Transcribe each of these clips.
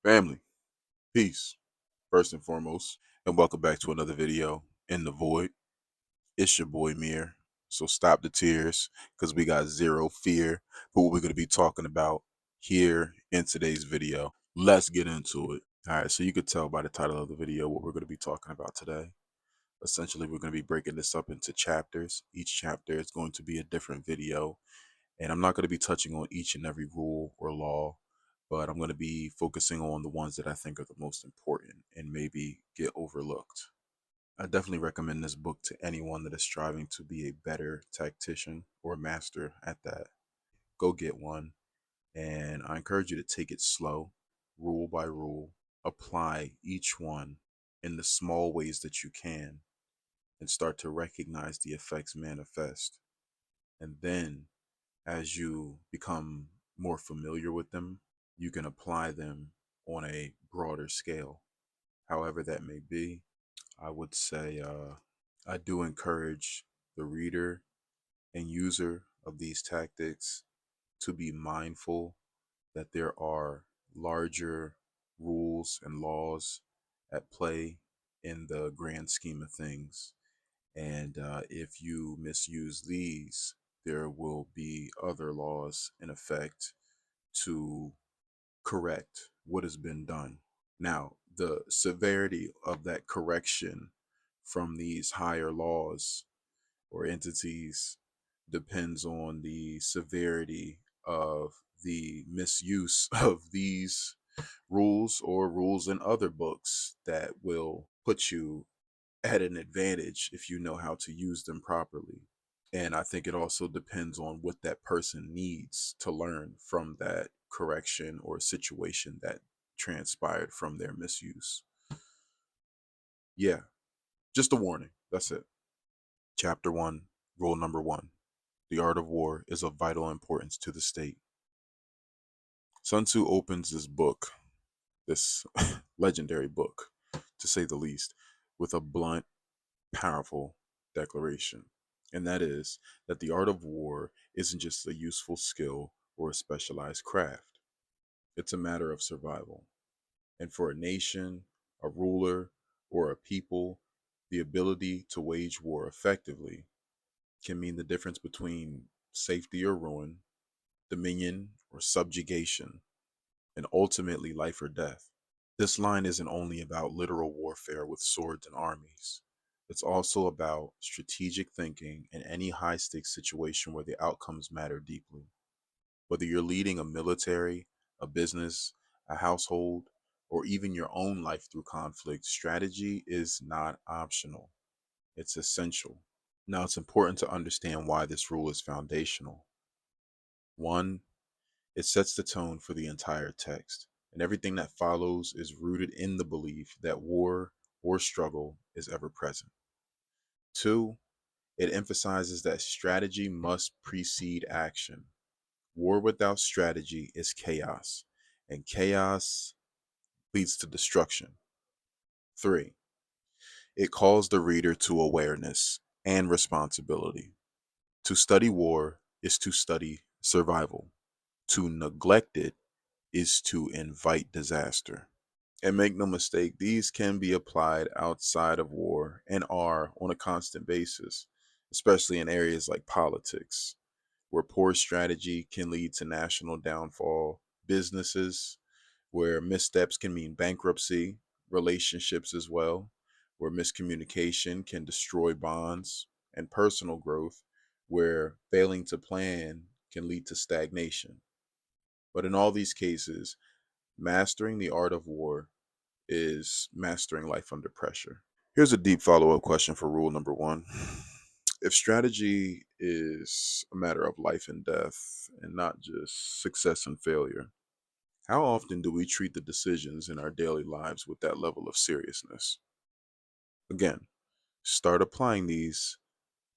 Family, peace, first and foremost, and welcome back to another video in the void. It's your boy Mir. So stop the tears because we got zero fear for what we're going to be talking about here in today's video. Let's get into it. All right, so you could tell by the title of the video what we're going to be talking about today. Essentially, we're going to be breaking this up into chapters. Each chapter is going to be a different video, and I'm not going to be touching on each and every rule or law, but I'm going to be focusing on the ones that I think are the most important and maybe get overlooked. I definitely recommend this book to anyone that is striving to be a better tactician or master at that. Go get one, and I encourage you to take it slow, rule by rule, apply each one in the small ways that you can, and start to recognize the effects manifest. And then as you become more familiar with them, you can apply them on a broader scale. However, that may be, I would say I do encourage the reader and user of these tactics to be mindful that there are larger rules and laws at play in the grand scheme of things. And if you misuse these, there will be other laws in effect to correct what has been done. Now, the severity of that correction from these higher laws or entities depends on the severity of the misuse of these rules or rules in other books that will put you at an advantage if you know how to use them properly. And I think it also depends on what that person needs to learn from that correction or situation that transpired from their misuse. Yeah, just a warning. That's it. Chapter 1, Rule Number 1. The art of war is of vital importance to the state. Sun Tzu opens this book, this legendary book, to say the least, with a blunt, powerful declaration. And that is that the art of war isn't just a useful skill or a specialized craft. It's a matter of survival. And for a nation, a ruler, or a people, the ability to wage war effectively can mean the difference between safety or ruin, dominion or subjugation, and ultimately life or death. This line isn't only about literal warfare with swords and armies. It's also about strategic thinking in any high stakes situation where the outcomes matter deeply. Whether you're leading a military, a business, a household, or even your own life through conflict, strategy is not optional. It's essential. Now, it's important to understand why this rule is foundational. One, it sets the tone for the entire text, and everything that follows is rooted in the belief that war or struggle is ever present. Two, it emphasizes that strategy must precede action. War without strategy is chaos, and chaos leads to destruction. Three, it calls the reader to awareness and responsibility. To study war is to study survival. To neglect it is to invite disaster. And make no mistake, these can be applied outside of war and are on a constant basis, especially in areas like politics, where poor strategy can lead to national downfall, businesses, where missteps can mean bankruptcy, relationships as well, where miscommunication can destroy bonds, and personal growth, where failing to plan can lead to stagnation. But in all these cases, mastering the art of war is mastering life under pressure. Here's a deep follow up question for rule number 1. If strategy is a matter of life and death and not just success and failure, how often do we treat the decisions in our daily lives with that level of seriousness? Again, start applying these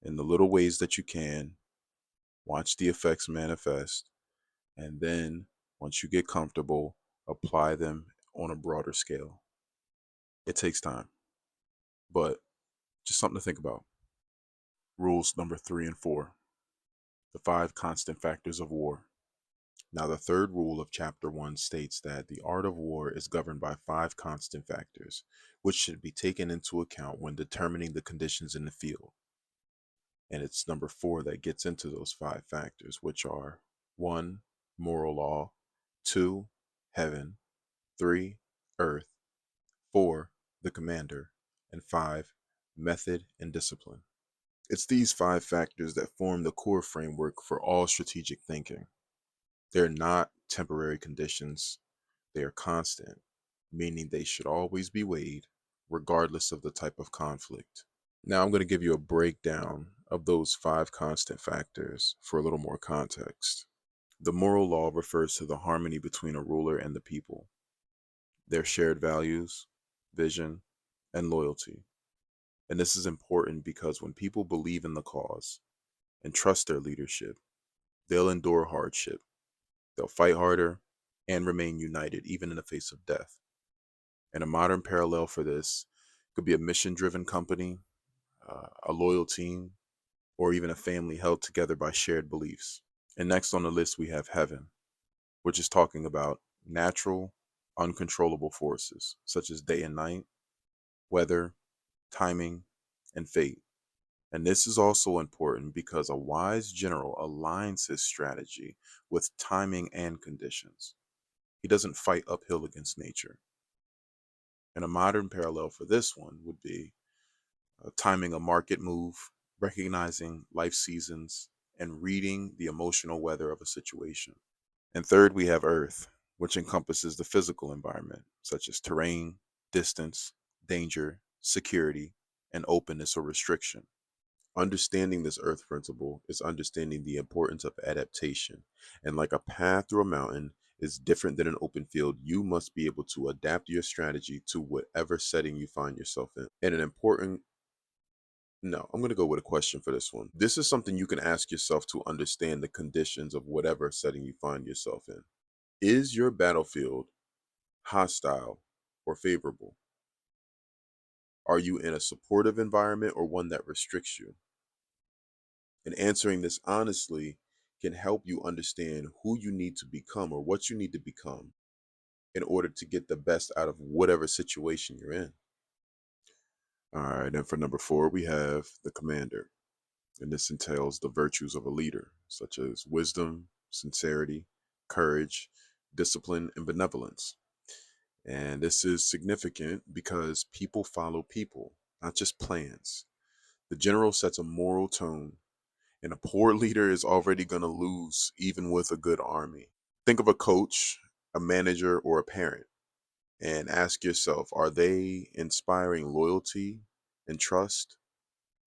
in the little ways that you can, watch the effects manifest, and then once you get comfortable, apply them on a broader scale. It takes time, but just something to think about. Rules number 3 and 4, the 5 constant factors of war. Now, the third rule of Chapter 1 states that the art of war is governed by 5 constant factors, which should be taken into account when determining the conditions in the field. And it's number 4 that gets into those 5 factors, which are 1, moral law, 2, heaven, 3, earth, 4, the commander, and 5, method and discipline. It's these 5 factors that form the core framework for all strategic thinking. They're not temporary conditions, they are constant, meaning they should always be weighed, regardless of the type of conflict. Now, I'm going to give you a breakdown of those 5 constant factors for a little more context. The moral law refers to the harmony between a ruler and the people, their shared values, vision, and loyalty. And this is important because when people believe in the cause and trust their leadership, they'll endure hardship, they'll fight harder, and remain united even in the face of death. And a modern parallel for this could be a mission-driven company, a loyal team, or even a family held together by shared beliefs. And next on the list, we have heaven, which is talking about natural, uncontrollable forces, such as day and night, weather, timing, and fate. And this is also important because a wise general aligns his strategy with timing and conditions. He doesn't fight uphill against nature. And a modern parallel for this one would be timing a market move, recognizing life seasons, and reading the emotional weather of a situation. And third, we have Earth, which encompasses the physical environment, such as terrain, distance, danger, security, and openness or restriction. Understanding this Earth principle is understanding the importance of adaptation. And like a path through a mountain is different than an open field, you must be able to adapt your strategy to whatever setting you find yourself in. And an important No, I'm going to go with a question for this one. This is something you can ask yourself to understand the conditions of whatever setting you find yourself in. Is your battlefield hostile or favorable? Are you in a supportive environment or one that restricts you? And answering this honestly can help you understand who you need to become or what you need to become in order to get the best out of whatever situation you're in. All right, and for number 4, we have the commander. And this entails the virtues of a leader, such as wisdom, sincerity, courage, discipline, and benevolence. And this is significant because people follow people, not just plans. The general sets a moral tone, and a poor leader is already going to lose, even with a good army. Think of a coach, a manager, or a parent, and ask yourself, are they inspiring loyalty and trust,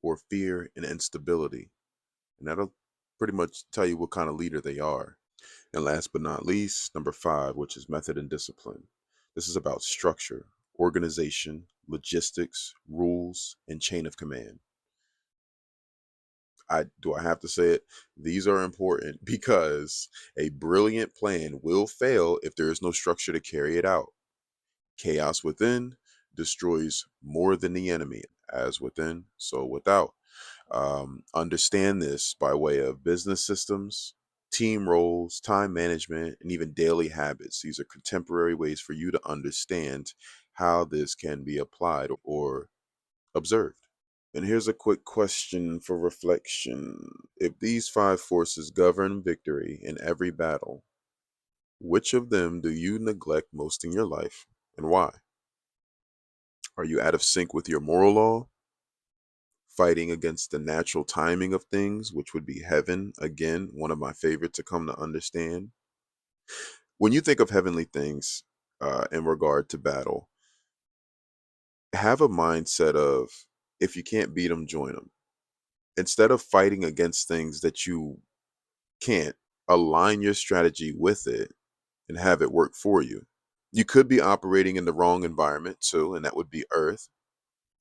or fear and instability? And that'll pretty much tell you what kind of leader they are. And last but not least, number 5, which is method and discipline. This is about structure, organization, logistics, rules, and chain of command. I have to say it? These are important because a brilliant plan will fail if there is no structure to carry it out. Chaos within destroys more than the enemy, as within, so without. Understand this by way of business systems, team roles, time management, and even daily habits. These are contemporary ways for you to understand how this can be applied or observed. And here's a quick question for reflection. If these 5 forces govern victory in every battle, which of them do you neglect most in your life and why? Are you out of sync with your moral law? Fighting against the natural timing of things, which would be heaven. Again, one of my favorite to come to understand. When you think of heavenly things in regard to battle, have a mindset of if you can't beat them, join them. Instead of fighting against things that you can't, align your strategy with it and have it work for you. You could be operating in the wrong environment too, and that would be earth,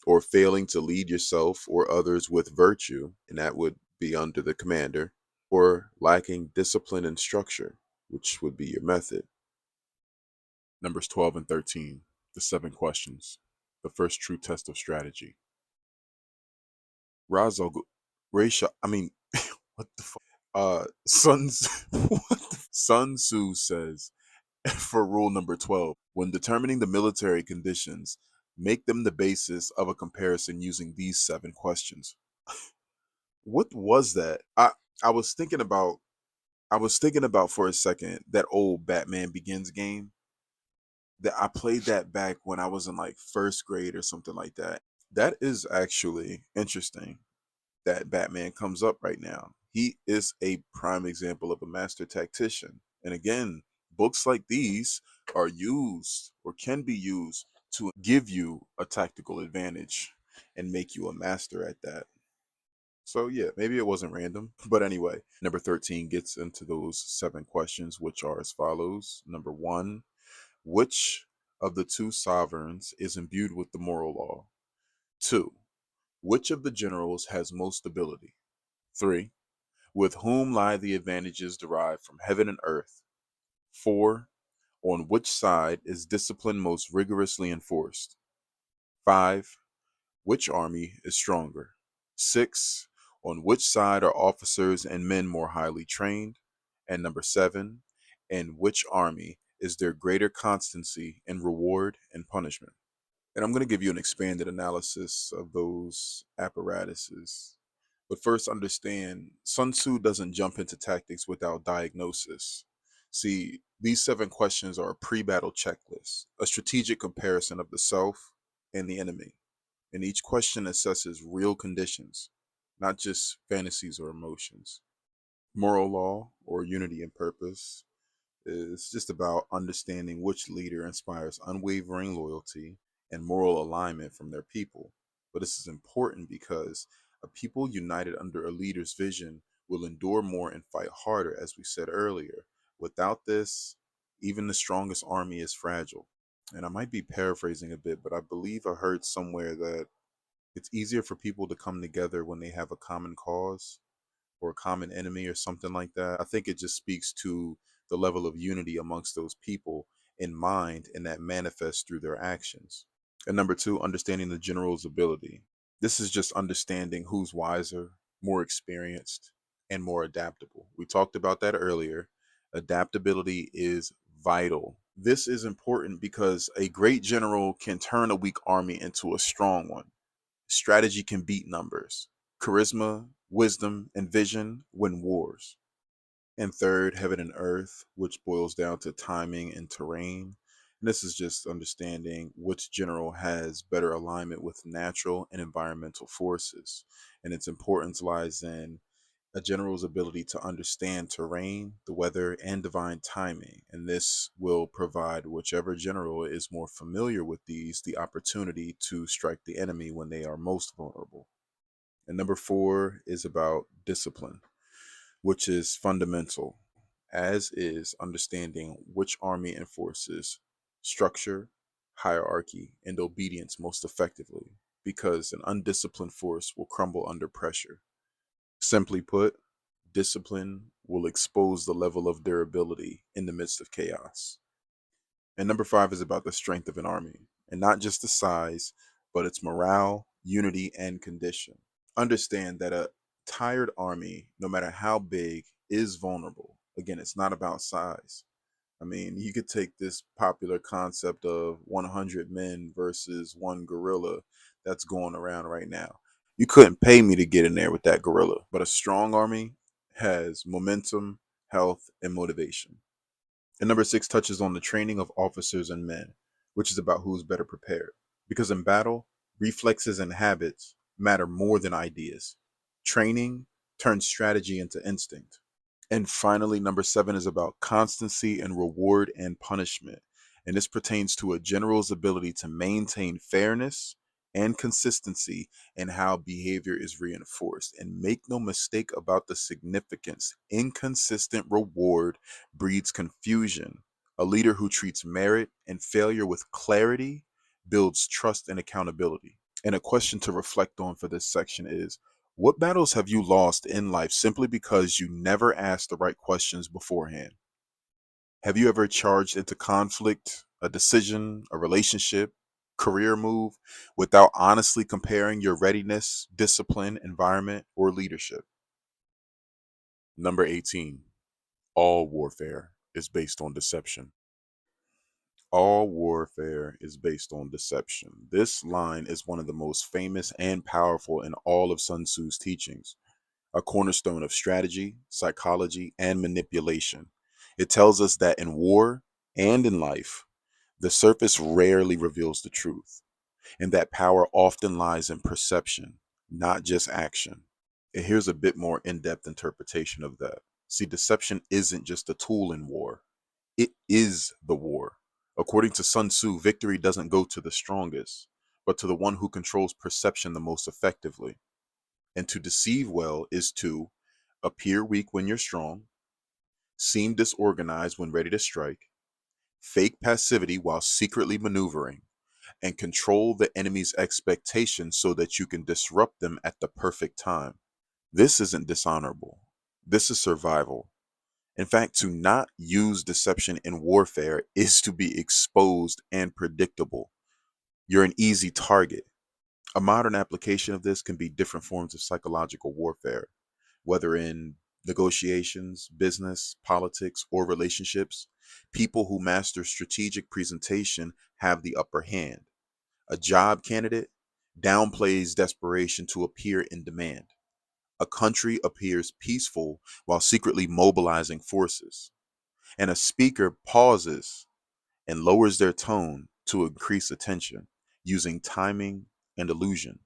or failing to lead yourself or others with virtue, and that would be under the commander, or lacking discipline and structure, which would be your method. Numbers 12 and 13, the 7 questions, the first true test of strategy. Razog, Raisha, I mean, what the fuck? Sons, what the Sun Tzu says, for rule number 12, when determining the military conditions, make them the basis of a comparison using these 7 questions. What was that? I was thinking about for a second that old Batman Begins game that I played that back when I was in like first grade or something like that. That is actually interesting that Batman comes up right now. He is a prime example of a master tactician. And again, books like these are used or can be used to give you a tactical advantage and make you a master at that. So yeah, maybe it wasn't random. But anyway, number 13 gets into those 7 questions, which are as follows. Number 1, which of the 2 sovereigns is imbued with the moral law? 2, which of the generals has most ability? 3, with whom lie the advantages derived from heaven and earth? 4, on which side is discipline most rigorously enforced? 5, which army is stronger? 6, on which side are officers and men more highly trained? And number 7, in which army is there greater constancy in reward and punishment? And I'm going to give you an expanded analysis of those apparatuses. But first, understand Sun Tzu doesn't jump into tactics without diagnosis. See, these 7 questions are a pre battle checklist, a strategic comparison of the self and the enemy. And each question assesses real conditions, not just fantasies or emotions. Moral law, or unity in purpose, is just about understanding which leader inspires unwavering loyalty and moral alignment from their people. But this is important because a people united under a leader's vision will endure more and fight harder, as we said earlier. Without this, even the strongest army is fragile. And I might be paraphrasing a bit, but I believe I heard somewhere that it's easier for people to come together when they have a common cause or a common enemy or something like that. I think it just speaks to the level of unity amongst those people in mind and that manifests through their actions. And number 2, understanding the general's ability. This is just understanding who's wiser, more experienced, and more adaptable. We talked about that earlier. Adaptability is vital. This is important because a great general can turn a weak army into a strong one. Strategy can beat numbers. Charisma, wisdom, and vision win wars. And third, heaven and earth, which boils down to timing and terrain. And this is just understanding which general has better alignment with natural and environmental forces. And its importance lies in a general's ability to understand terrain, the weather, and divine timing. And this will provide whichever general is more familiar with these the opportunity to strike the enemy when they are most vulnerable. And number 4 is about discipline, which is fundamental, as is understanding which army enforces structure, hierarchy, and obedience most effectively, because an undisciplined force will crumble under pressure. Simply put, discipline will expose the level of durability in the midst of chaos. And number 5 is about the strength of an army, and not just the size, but its morale, unity, and condition. Understand that a tired army, no matter how big, is vulnerable. Again, it's not about size. I mean, you could take this popular concept of 100 men versus one gorilla that's going around right now. You couldn't pay me to get in there with that gorilla, but a strong army has momentum, health, and motivation. And number 6 touches on the training of officers and men, which is about who's better prepared. Because in battle, reflexes and habits matter more than ideas. Training turns strategy into instinct. And finally, number 7 is about constancy and reward and punishment. And this pertains to a general's ability to maintain fairness and consistency in how behavior is reinforced. And make no mistake about the significance: inconsistent reward breeds confusion. A leader who treats merit and failure with clarity builds trust and accountability. And a question to reflect on for this section is: what battles have you lost in life simply because you never asked the right questions beforehand? Have you ever charged into conflict, a decision, a relationship, career move without honestly comparing your readiness, discipline, environment, or leadership? Number 18. All warfare is based on deception. All warfare is based on deception. This line is one of the most famous and powerful in all of Sun Tzu's teachings, a cornerstone of strategy, psychology, and manipulation. It tells us that in war and in life, the surface rarely reveals the truth, and that power often lies in perception, not just action. And here's a bit more in depth interpretation of that. See, deception isn't just a tool in war, it is the war. According to Sun Tzu, victory doesn't go to the strongest, but to the one who controls perception the most effectively. And to deceive well is to appear weak when you're strong, seem disorganized when ready to strike, fake passivity while secretly maneuvering, and control the enemy's expectations so that you can disrupt them at the perfect time. This isn't dishonorable. This is survival. In fact, to not use deception in warfare is to be exposed and predictable. You're an easy target. A modern application of this can be different forms of psychological warfare, whether in negotiations, business, politics, or relationships. People who master strategic presentation have the upper hand. A job candidate downplays desperation to appear in demand. A country appears peaceful while secretly mobilizing forces. And a speaker pauses and lowers their tone to increase attention, using timing and illusion.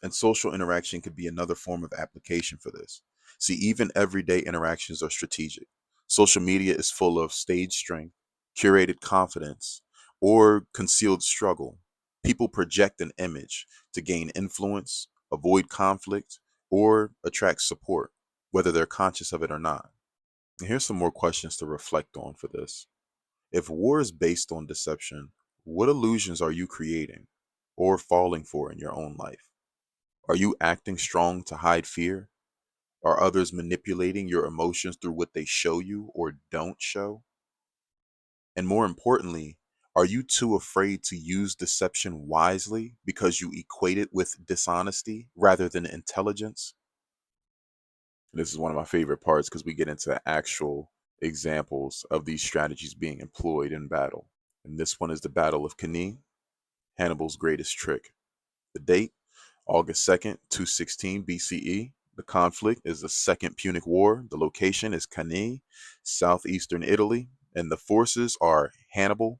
And social interaction could be another form of application for this. See, even everyday interactions are strategic. Social media is full of stage strength, curated confidence, or concealed struggle. People project an image to gain influence, avoid conflict, or attract support, whether they're conscious of it or not. And here's some more questions to reflect on for this. If war is based on deception, what illusions are you creating or falling for in your own life? Are you acting strong to hide fear? Are others manipulating your emotions through what they show you or don't show? And more importantly, are you too afraid to use deception wisely because you equate it with dishonesty rather than intelligence? This is one of my favorite parts because we get into actual examples of these strategies being employed in battle. And this one is the Battle of Cannae, Hannibal's greatest trick. The date, August 2nd, 216 BCE. The conflict is the Second Punic War. The location is Cannae, southeastern Italy. And the forces are Hannibal,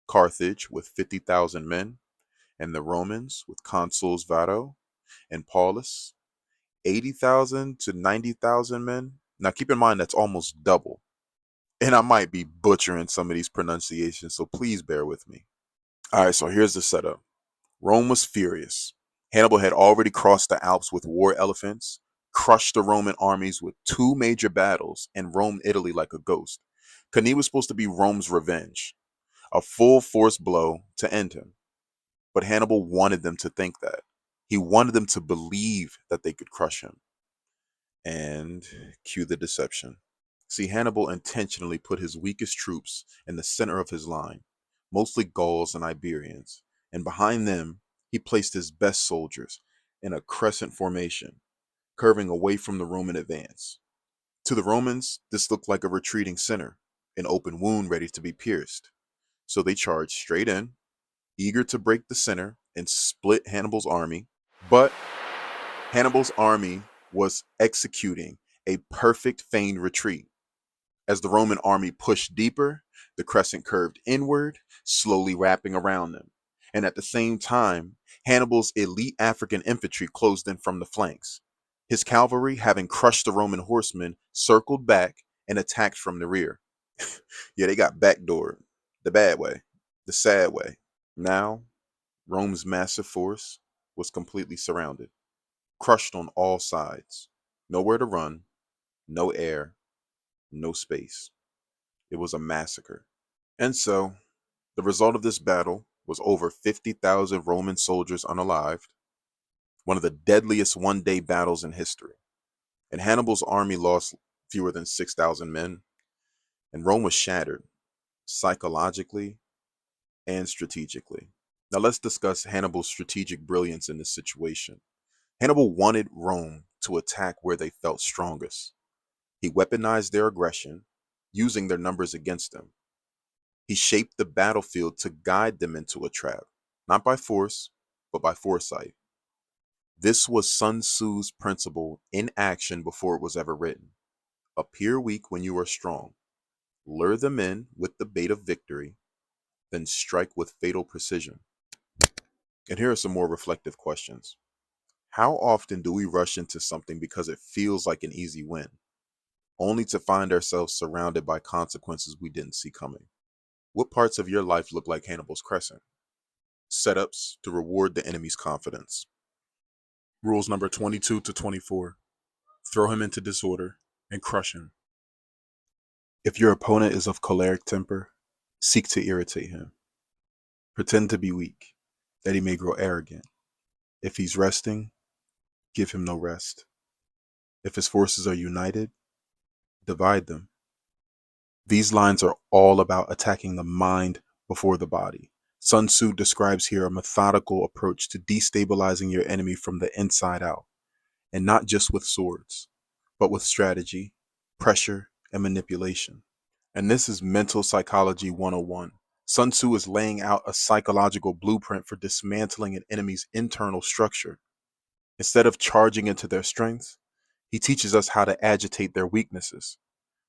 Carthage with 50,000 men, and the Romans with consuls Varro and Paulus, 80,000 to 90,000 men. Now keep in mind that's almost double. And I might be butchering some of these pronunciations, so please bear with me. All right, so here's the setup. Rome was furious. Hannibal had already crossed the Alps with war elephants, crushed the Roman armies with two major battles, and roamed Italy like a ghost. Cannae was supposed to be Rome's revenge, a full force blow to end him. But Hannibal wanted them to think that. He wanted them to believe that they could crush him. And cue the deception. See, Hannibal intentionally put his weakest troops in the center of his line, mostly Gauls and Iberians, and behind them, he placed his best soldiers in a crescent formation, curving away from the Roman advance. To the Romans, this looked like a retreating center, an open wound ready to be pierced. So they charged straight in, eager to break the center and split Hannibal's army. But Hannibal's army was executing a perfect feigned retreat. As the Roman army pushed deeper, the crescent curved inward, slowly wrapping around them. And at the same time, Hannibal's elite African infantry closed in from the flanks. His cavalry, having crushed the Roman horsemen, circled back and attacked from the rear. Yeah, they got backdoored. The bad way, the sad way. Now, Rome's massive force was completely surrounded, crushed on all sides. Nowhere to run, no air, no space. It was a massacre. And so, the result of this battle was over 50,000 Roman soldiers unalived, one of the deadliest one-day battles in history. And Hannibal's army lost fewer than 6,000 men, and Rome was shattered psychologically and strategically. Now let's discuss Hannibal's strategic brilliance in this situation. Hannibal wanted Rome to attack where they felt strongest. He weaponized their aggression, using their numbers against them. He shaped the battlefield to guide them into a trap, not by force, but by foresight. This was Sun Tzu's principle in action before it was ever written. Appear weak when you are strong. Lure them in with the bait of victory, then strike with fatal precision. And here are some more reflective questions. How often do we rush into something because it feels like an easy win, only to find ourselves surrounded by consequences we didn't see coming? What parts of your life look like Hannibal's Crescent? Setups to reward the enemy's confidence. Rules number 22 to 24. Throw him into disorder and crush him. If your opponent is of choleric temper, seek to irritate him. Pretend to be weak, that he may grow arrogant. If he's resting, give him no rest. If his forces are united, divide them. These lines are all about attacking the mind before the body. Sun Tzu describes here a methodical approach to destabilizing your enemy from the inside out, and not just with swords, but with strategy, pressure, and manipulation. And this is Mental Psychology 101. Sun Tzu is laying out a psychological blueprint for dismantling an enemy's internal structure. Instead of charging into their strengths, he teaches us how to agitate their weaknesses,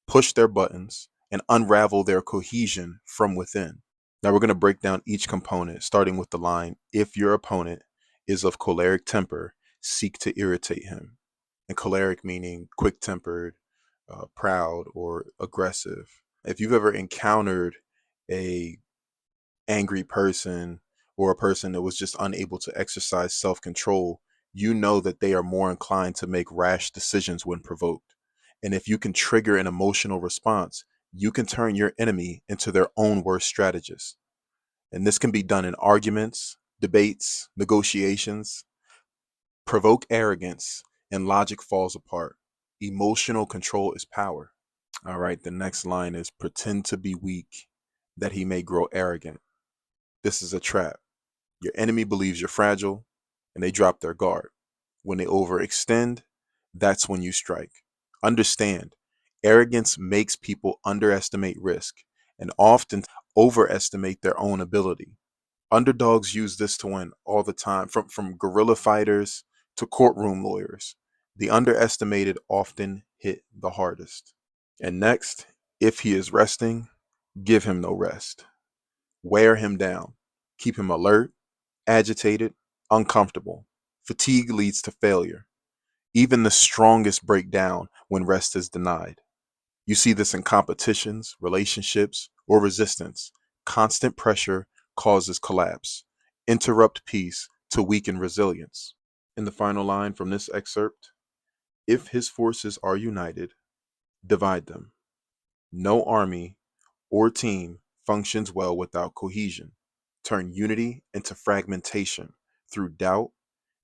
push their buttons, and unravel their cohesion from within. Now we're going to break down each component, starting with the line, if your opponent is of choleric temper, seek to irritate him. And choleric meaning quick-tempered, proud, or aggressive. If you've ever encountered a angry person or a person that was just unable to exercise self-control, you know that they are more inclined to make rash decisions when provoked. And if you can trigger an emotional response, you can turn your enemy into their own worst strategist. And this can be done in arguments, debates, negotiations. Provoke arrogance and logic falls apart. Emotional control is power. All right, the next line is pretend to be weak that he may grow arrogant. This is a trap. Your enemy believes you're fragile and they drop their guard. When they overextend, that's when you strike. Understand, arrogance makes people underestimate risk and often overestimate their own ability. Underdogs use this to win all the time, from guerrilla fighters to courtroom lawyers. The underestimated often hit the hardest. And next, if he is resting, give him no rest. Wear him down. Keep him alert, agitated, uncomfortable. Fatigue leads to failure. Even the strongest break down when rest is denied. You see this in competitions, relationships, or resistance. Constant pressure causes collapse. Interrupt peace to weaken resilience. In the final line from this excerpt, if his forces are united, divide them. No army or team functions well without cohesion. Turn unity into fragmentation through doubt,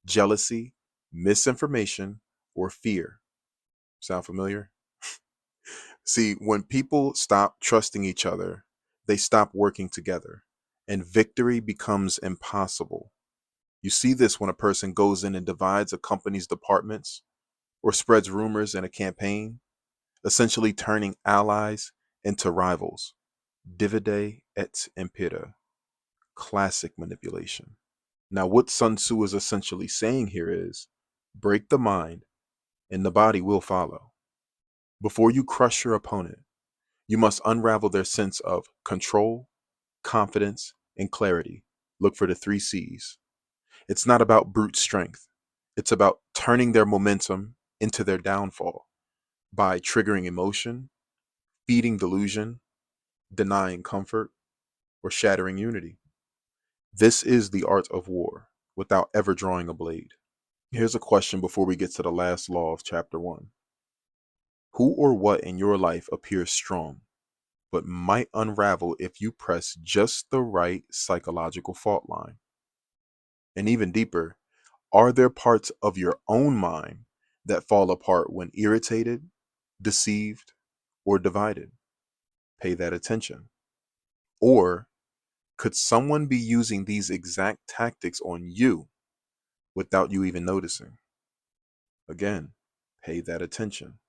jealousy, misinformation, or fear. Sound familiar? See, when people stop trusting each other, they stop working together, and victory becomes impossible. You see this when a person goes in and divides a company's departments or spreads rumors in a campaign, essentially turning allies into rivals. Divide et impera. Classic manipulation. Now, what Sun Tzu is essentially saying here is break the mind and the body will follow. Before you crush your opponent, you must unravel their sense of control, confidence, and clarity. Look for the 3 C's. It's not about brute strength. It's about turning their momentum into their downfall by triggering emotion, feeding delusion, denying comfort, or shattering unity. This is the art of war without ever drawing a blade. Here's a question before we get to the last law of chapter 1. Who or what in your life appears strong, but might unravel if you press just the right psychological fault line? And even deeper, are there parts of your own mind that fall apart when irritated, deceived, or divided? Pay that attention. Or could someone be using these exact tactics on you without you even noticing? Again, pay that attention.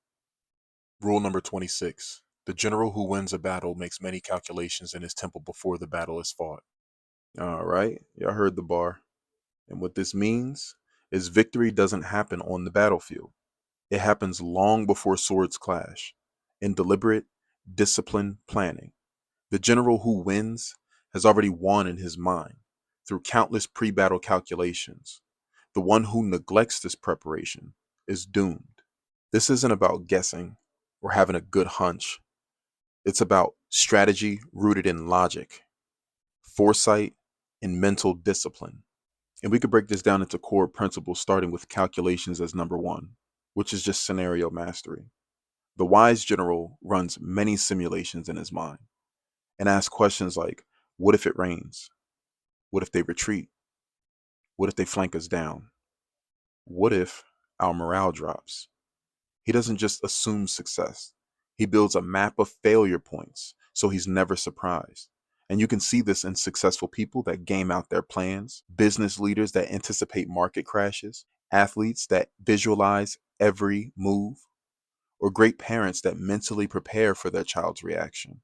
Rule number 26. The general who wins a battle makes many calculations in his temple before the battle is fought. All right, y'all heard the bar. And what this means is victory doesn't happen on the battlefield. It happens long before swords clash, in deliberate, disciplined planning. The general who wins has already won in his mind through countless pre battle calculations. The one who neglects this preparation is doomed. This isn't about guessing or having a good hunch. It's about strategy rooted in logic, foresight, and mental discipline. And we could break this down into core principles, starting with calculations as number one, which is just scenario mastery. The wise general runs many simulations in his mind and asks questions like, what if it rains? What if they retreat? What if they flank us down? What if our morale drops? He doesn't just assume success. He builds a map of failure points so he's never surprised. And you can see this in successful people that game out their plans, business leaders that anticipate market crashes, athletes that visualize every move, or great parents that mentally prepare for their child's reaction.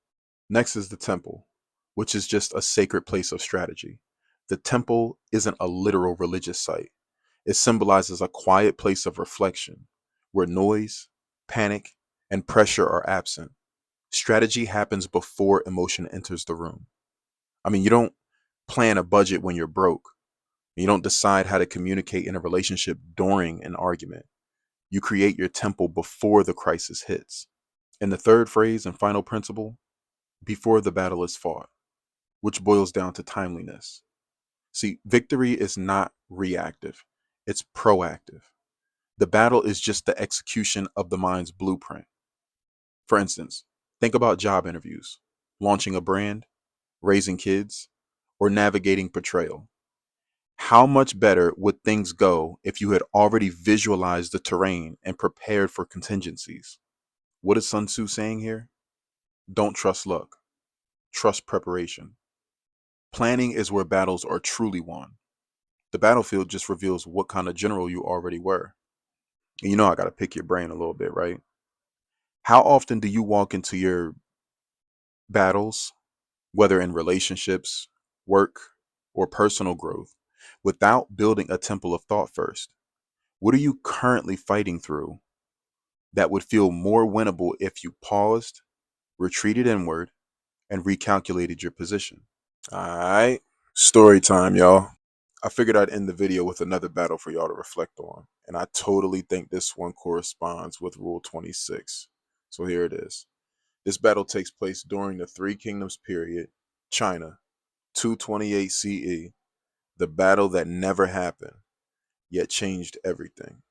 Next is the temple, which is just a sacred place of strategy. The temple isn't a literal religious site. It symbolizes a quiet place of reflection where noise, panic, and pressure are absent. Strategy happens before emotion enters the room. I mean, you don't plan a budget when you're broke. You don't decide how to communicate in a relationship during an argument. You create your temple before the crisis hits. And the third phrase and final principle, before the battle is fought, which boils down to timeliness. See, victory is not reactive, it's proactive. The battle is just the execution of the mind's blueprint. For instance, think about job interviews, launching a brand, raising kids, or navigating betrayal. How much better would things go if you had already visualized the terrain and prepared for contingencies? What is Sun Tzu saying here? Don't trust luck, trust preparation. Planning is where battles are truly won. The battlefield just reveals what kind of general you already were. And you know, I got to pick your brain a little bit, right? How often do you walk into your battles, whether in relationships, work, or personal growth, without building a temple of thought first? What are you currently fighting through that would feel more winnable if you paused, retreated inward, and recalculated your position? All right, story time, y'all. I figured I'd end the video with another battle for y'all to reflect on, and I totally think this one corresponds with Rule 26. So here it is. This battle takes place during the Three Kingdoms period, China, 228 CE, the battle that never happened, yet changed everything.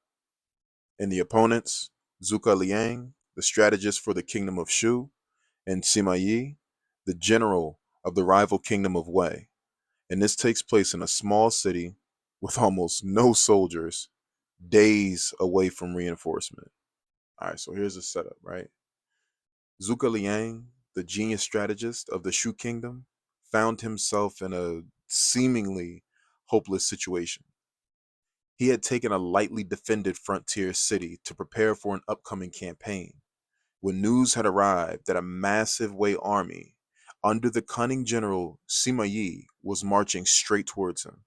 And the opponents, Zhuge Liang, the strategist for the kingdom of Shu, and Sima Yi, the general of the rival kingdom of Wei. And this takes place in a small city with almost no soldiers, days away from reinforcement. All right, so here's the setup, right? Zhuge Liang, the genius strategist of the Shu kingdom, found himself in a seemingly hopeless situation. He had taken a lightly defended frontier city to prepare for an upcoming campaign when news had arrived that a massive Wei army under the cunning general Sima Yi was marching straight towards him.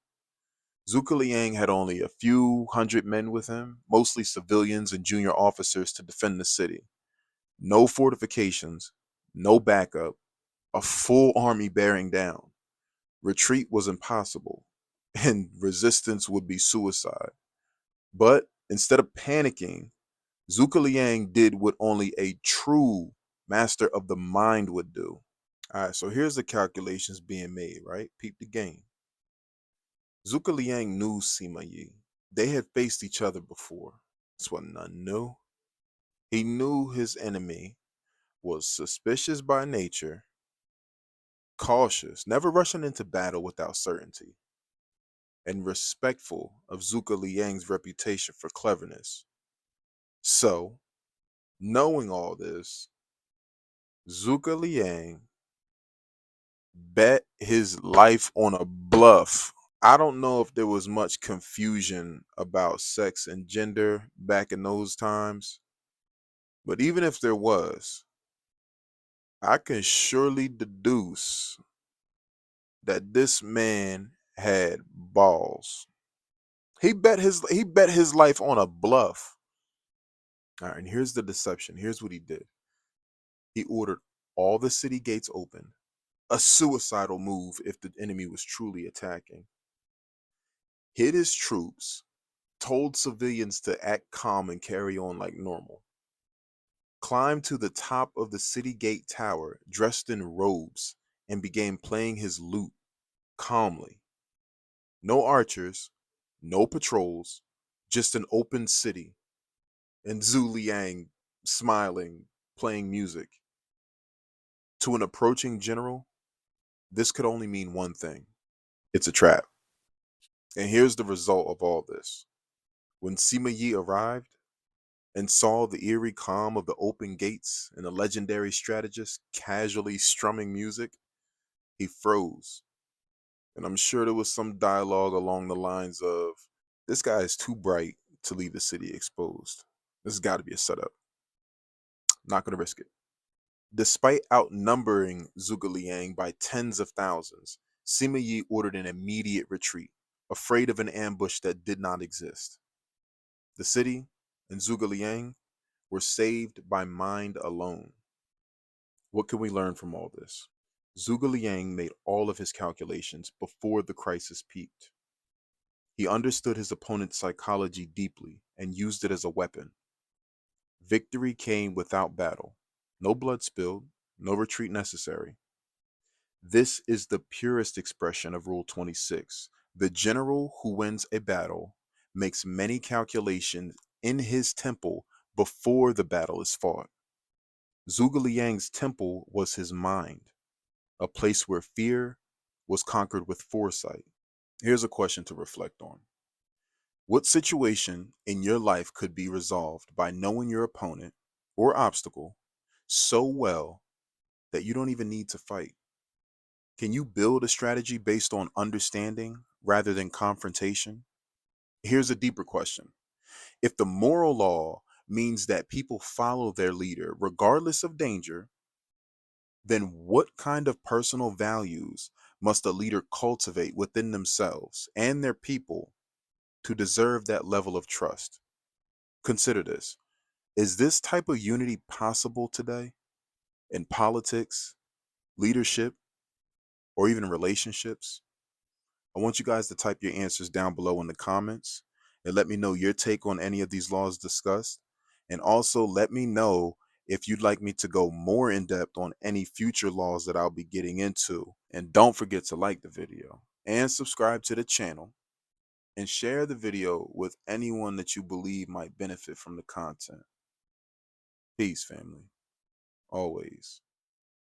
Zhuge Liang had only a few hundred men with him, mostly civilians and junior officers, to defend the city. No fortifications, no backup, a full army bearing down. Retreat was impossible, and resistance would be suicide. But instead of panicking, Zhuge Liang did what only a true master of the mind would do. All right, so here's the calculations being made, right? Peep the game. Zhuge Liang knew Sima Yi. They had faced each other before. This was nothing new. He knew his enemy was suspicious by nature, cautious, never rushing into battle without certainty, and respectful of Zhuge Liang's reputation for cleverness. So, knowing all this, Zhuge Liang bet his life on a bluff. I don't know if there was much confusion about sex and gender back in those times, But even if there was, I can surely deduce that this man had balls. He bet his life on a bluff. All right, and here's the deception. Here's what he did. He ordered all the city gates open, a suicidal move if the enemy was truly attacking. Hid his troops, told civilians to act calm and carry on like normal. Climbed to the top of the city gate tower dressed in robes and began playing his lute calmly. No archers, no patrols, just an open city, and Zhu Liang smiling, playing music. To an approaching general, this could only mean one thing: it's a trap. And here's the result of all this. When Sima Yi arrived and saw the eerie calm of the open gates and the legendary strategist casually strumming music, he froze. And I'm sure there was some dialogue along the lines of, this guy is too bright to leave the city exposed. This has got to be a setup. Not going to risk it. Despite outnumbering Zhuge Liang by tens of thousands, Sima Yi ordered an immediate retreat, afraid of an ambush that did not exist. The city and Zhuge Liang were saved by mind alone. What can we learn from all this? Zhuge Liang made all of his calculations before the crisis peaked. He understood his opponent's psychology deeply and used it as a weapon. Victory came without battle. No blood spilled, no retreat necessary. This is the purest expression of Rule 26. The general who wins a battle makes many calculations in his temple before the battle is fought. Zhuge Liang's temple was his mind, a place where fear was conquered with foresight. Here's a question to reflect on. What situation in your life could be resolved by knowing your opponent or obstacle so well that you don't even need to fight? Can you build a strategy based on understanding rather than confrontation? Here's a deeper question. If the moral law means that people follow their leader regardless of danger, then what kind of personal values must a leader cultivate within themselves and their people to deserve that level of trust? Consider this. Is this type of unity possible today in politics, leadership, or even relationships? I want you guys to type your answers down below in the comments and let me know your take on any of these laws discussed. And also let me know if you'd like me to go more in depth on any future laws that I'll be getting into. And don't forget to like the video and subscribe to the channel and share the video with anyone that you believe might benefit from the content. Peace, family. Always.